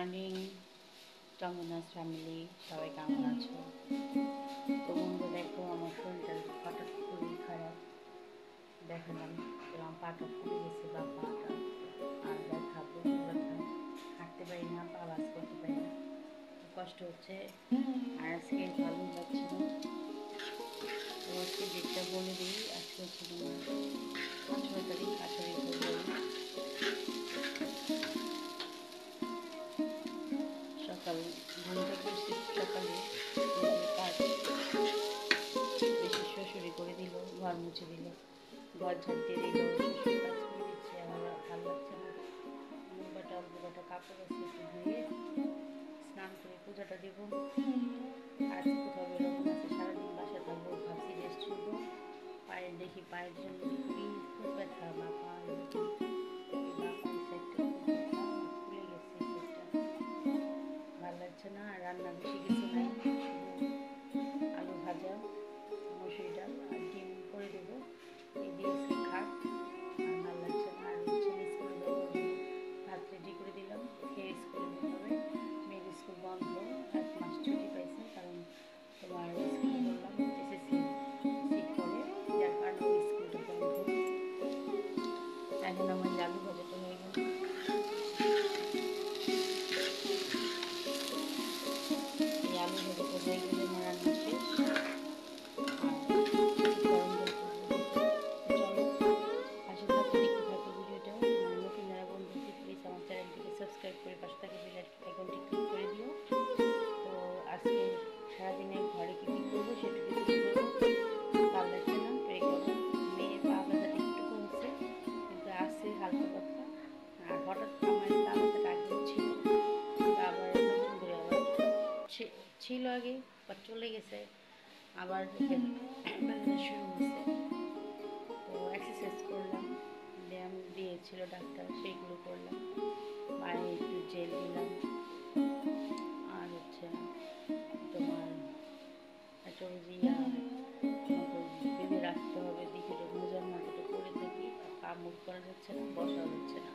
Morning চন্দনাস family, সবাই কেমন আছো? তো বন্ধু দেখো, আমার শরীরটা হঠাৎ খুবই খারাপ। দেখালাম এরকম পাটা ফুলে গেছে বা পাটা আর ব্যথা, প্রচুর ব্যথা, হাঁটতে পারি না, পা বাস করতে পারি না, কষ্ট হচ্ছে। আর আজকে ভালো লাগছে না। তো আজকে ডেটটা বলে দিই, আজকে হচ্ছে তোমার 18 তারিখ, 18 ফেব্রুয়ারি। সকাল ঘুমটা করছি সকালে, কাজ বেশি শ্বশুরি করে দিল, ঘর মুছে দিল, ঘর ঝাড় দিয়ে দিল, শ্বশুর কাজ করে দিচ্ছে। আমার ভালো লাগছে না। অল্প কটা কাপড় আছে, একটু ধুয়ে স্নান করে পূজাটা দেবো। আজ কোথাও বেরোবো না, সারাদিন বাসা থাকবো। ভাবছি রেস্ট করবো। পায়ের দেখি, পায়ের জন্য খুব ব্যথা, বা পা ফুলে গেছে, ভালো লাগছে না। রান্না বেশি কিছু নাই, আলু ভাজা, মসুর ডাল আর ডিম করে দেবো, এই দিয়ে আজকে খাক। আর ভালো লাগছে না। আর ছেলে স্কুলে যাবো, ভাত রেডি করে দিলাম, খেয়ে স্কুলে যেতে হবে। মেয়ের স্কুল বন্ধ, 1 মাস ছুটি পাইছে, কারণ তোমার স্কুলে বললাম এসএসসি সিট করে, যার কারণে স্কুলটা বন্ধ। এখন আমার আলু ভাজাটা হয়ে গেল। এই আলু ভাজাটা হয়ে গেলে আমার রান্না শেষ। সাবস্ক্রাইব করে পাশে থাকা বেল আইকনটি ক্লিক করে দিও। তো আজকে সারাদিনে ঘরে কী কী করবো সেটুকু করবো। ভালো লাগছে না, পেরে করবো। মেয়ের পা ব্যথাটা একটু কমছে, কিন্তু আসছে হালকা পাতলা। আর হঠাৎ আমার পা ব্যথাটা আগেও ছিল, আবার নতুন করে আবার ছিল আগে, বা চলে গেছে, আবার ব্যথাটা শুরু হয়েছে। তো এক্সারসাইজ করলাম, ব্যায়াম দিয়েছিল ডাক্তার, সেইগুলো করলাম। পায়ে একটু জেল দিলাম, আর হচ্ছে তোমার একটা বেঁধে রাখতে হবে, দিকে মোজার মতো করে থাকি। পা মুভ করা যাচ্ছে না, বসা হচ্ছে না।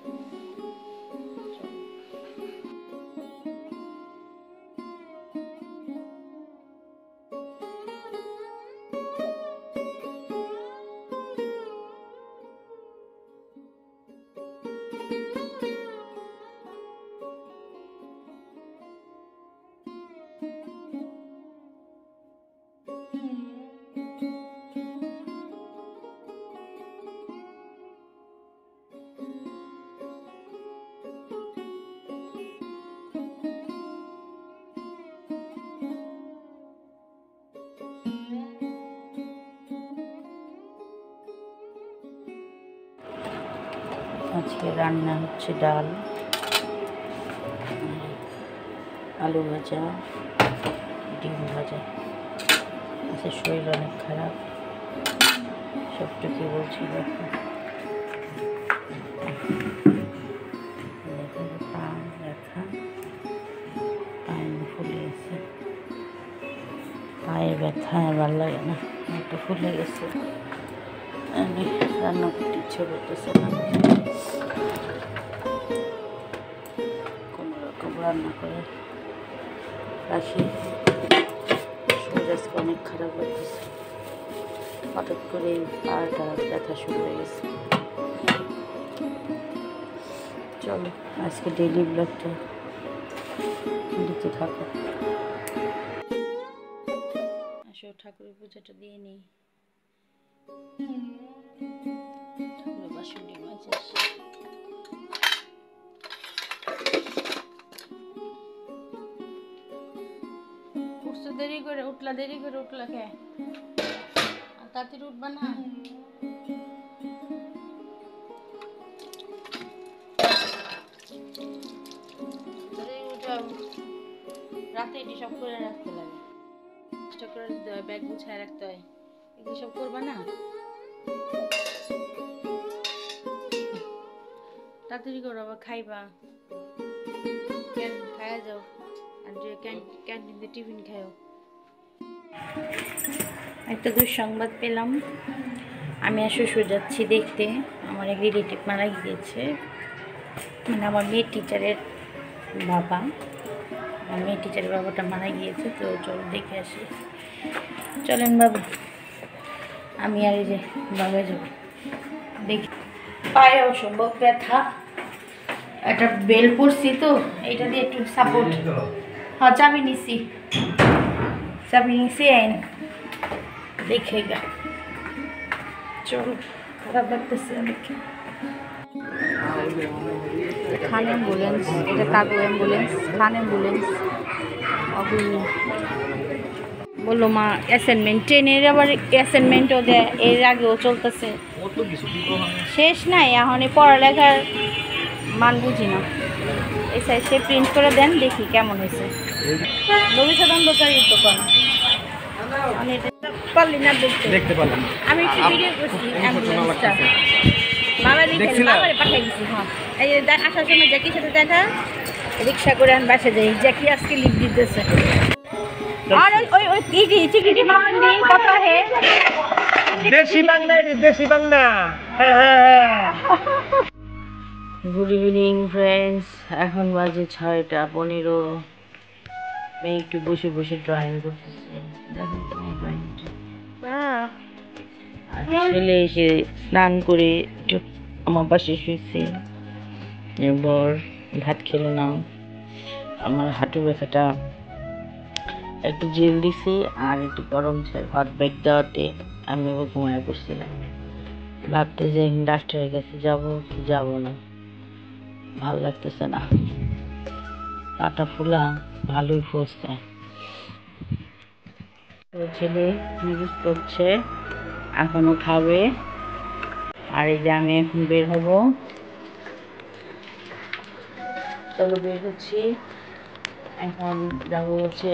আজকে রান্না হচ্ছে ডাল, আলু ভাজা, ডিম ভাজা। আজকে শরীর অনেক খারাপ, সবটুকু বলছি। দেখো পা ব্যথা, পায়ে ফুলে গেছে, পায়ে ব্যথা ভালো লাগে না, একটু ফুলে গেছে। রান্না করতে ইচ্ছে করতেছে না, কোনো রকম রান্না করে রাখি। শরীর আজকে অনেক খারাপ লাগতেছে, হঠাৎ করে পাটা ব্যথা শুরু হয়ে গেছে। চলো আজকে ডেইলি ব্লগটা দিতে থাকো। আসো ঠাকুরের পূজাটা দিয়ে নিই। ঠাকুরের বাসন্তী মাছ আসছে। উঠছো দেরি করে, দেরি করে উঠলা কে? আর তাড়াতাড়ি উঠবা না? রাতে এটি সব করে রাখতে লাগে, চেষ্টা করে দিতে হয়, ব্যাগ গুছায় রাখতে হয়। এগুলো সব করবা না, তাড়াতাড়ি করো, আবার খাইবা। খাইয়া যাও, আর যে ক্যান্টিনতে টিফিন খাও। একটা দুঃসংবাদ পেলাম, আমি আর শ্বশুর যাচ্ছি দেখতে। আমার এক রিলেটিভ মারা গিয়েছে, মানে আমার মেয়ের টিচারের বাবা, আমি টিচারের বাবাটা মারা গিয়েছে, তো চলো দেখে আসি। চলেন বাবা, আমি আর এই যে বাবা যাব দেখি। পায়ে অসম্ভব ব্যথা, একটা বেল পড়ছি তো, এটা দিয়ে একটু সাপোর্ট। হ্যাঁ চাবি নিছি আইন দেখে গা। চলো, খারাপ লাগতেছে দেখে। খান অ্যাম্বুলেন্স, এটা কাকু অ্যাম্বুলেন্স, খান অ্যাম্বুলেন্স। বললো মা অ্যাসাইনমেন্ট, ট্রেনের আবার অ্যাসাইনমেন্টও দেয়, এর আগেও চলতেছে, শেষ নাই এখন। পড়ালেখার মান বুঝি না। এই সাইড সে প্রিন্ট করে দেন, দেখি কেমন হয়েছে। ভবিষ্যৎ অন্ধকারের দোকান, পারলি না দেখতে পারলাম। আমি একটু ভিডিও করছি অ্যাম্বুলেন্সটা, বাবা দেখেন, বাবারে পাঠিয়ে দিচ্ছি। হ্যাঁ, এই যে আসার সময় জ্যাকির সাথে দেখা, রিক্সা করে আমি বাসে যাই। জ্যাকি আজকে লিভ দিতেছে। আর ওই ওই টিকিটি মামন দি কত হে দেশি বাংলা, দেশি বাংলা। গুড ইভিনিং ফ্রেন্ডস, এখন বাজে 6:15। আমি একটু বসে বসে ড্রয়িং করতেছি। দেখেন ছেলে এসে স্নান করে একটু আমার পাশে শুয়েছে। এবার ভাত খেলো না, আমার হাঁটু ব্যথাটা একটু জেল দিছি আর একটু গরম ভাত ব্যাগ দেওয়াতে আমি ওকে ঘুমায় পড়ছিলাম। ভাবতে যে ডাক্তারের কাছে যাবো কি যাবো না, ভালো লাগতেছে না। পাটা ফুলা ভালোই ফুসছে। তো ছেলে ইউজ করছে, এখনো খাবে। আর এই যে আমি এখন বের হব। চলো বের হচ্ছি। এখন যাবো হচ্ছে,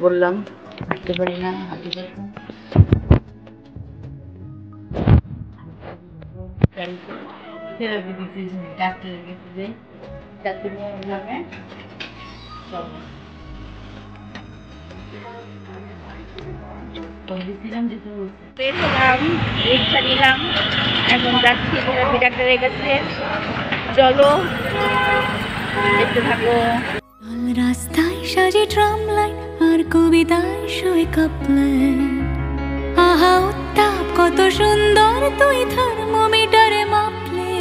বললাম হাঁটতে পারি না, হাঁটতে পারবো থেরাপি দিতে ডাক্তারের কাছে যাই, ডাক্তার যাবে। চলো বের হলাম, রিক্সা নিলাম, এখন যাচ্ছি থেরাপি ডাক্তারের কাছে। চলো দেখতে থাকো। রাস্তায় সাজে ট্রাম লাইন আর কবিতায় শোয় কাপলাইন। আহা উত্তাপ কত সুন্দর তুই থার্মোমিটারে মাপলে।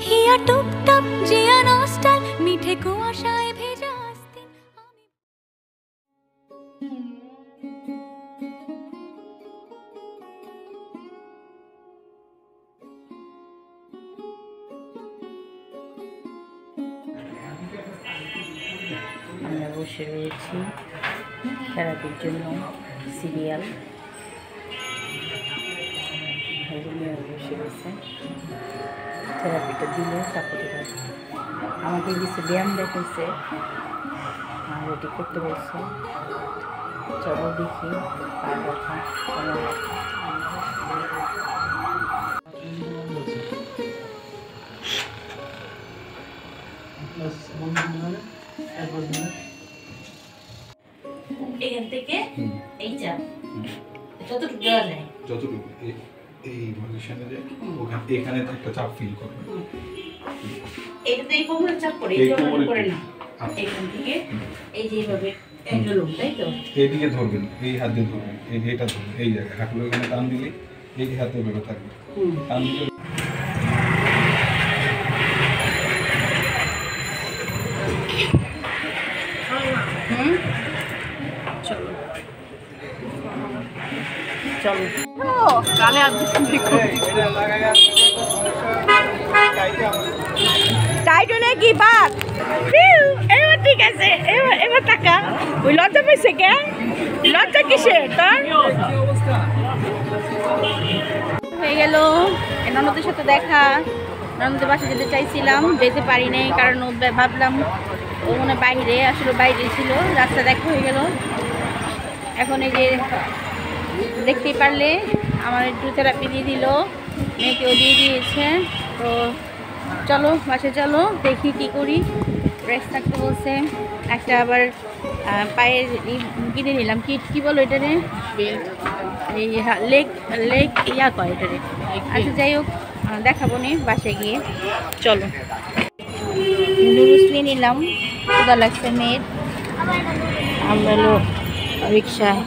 হিয়া টুপটাপ জিয়া নস্টাল মিঠে কুয়াশায় ভেজা আস্তিন। আমরা বসে রয়েছি থেরাপির জন্য, সিরিয়াল বসে রয়েছে। থেরাপিটা দিল, তারপরে আমাকে কিছু ব্যায়াম দেখাইছে আর এটি করতে বলছে। চলো দেখি কার কথা কেমন। এখান থেকে এই চাপ যতটুকু দেওয়া যায়, যতটুকু এই পজিশনে যে ওখানে এখানে একটা চাপ ফিল করবে। এটা তো এই কোমরের চাপ পড়ে, এই কোমরে পড়ে না। এখান থেকে এই যে এইভাবে এগুলো, তাই তো এইদিকে ধরবেন, এই হাত দিয়ে ধরবেন, এইটা ধরবেন, এই জায়গায় হাঁটুর এখানে টান দিলে এই হাতে বেরো থাকবে, টান দিলে চলো চলো। টাইটনে কি বাদ, এবার ঠিক আছে, এবার টাকা ওই লজ্জা পেয়েছে কে? লজ্জা কিসে তোর? হয়ে গেল ননদের সাথে দেখা। ননদের বাসা যেতে চাইছিলাম, যেতে পারি নাই, কারণ ভাবলাম ও মনে বাইরে, আসলে বাইরে ছিল। রাস্তা দেখা হয়ে গেল। এখন এই যে দেখতেই পারলে আমার একটু থেরাপি দিয়ে দিল, মেয়েকেও দিয়ে দিয়েছে। তো চলো বাসে চলো, দেখি কি করি। রেস্ট থাকতে বলছে। একটা আবার পায়ের কিনে নিলাম, কি বলো এটারে, এই লেগ লেগ ইয়া কয় এটারে। আচ্ছা যাই হোক, দেখাবো নি বাসে গিয়ে। চলো নুডলস নিয়ে নিলাম, ক্ষুধা লাগছে মেয়ের। আমরা রিক্সায়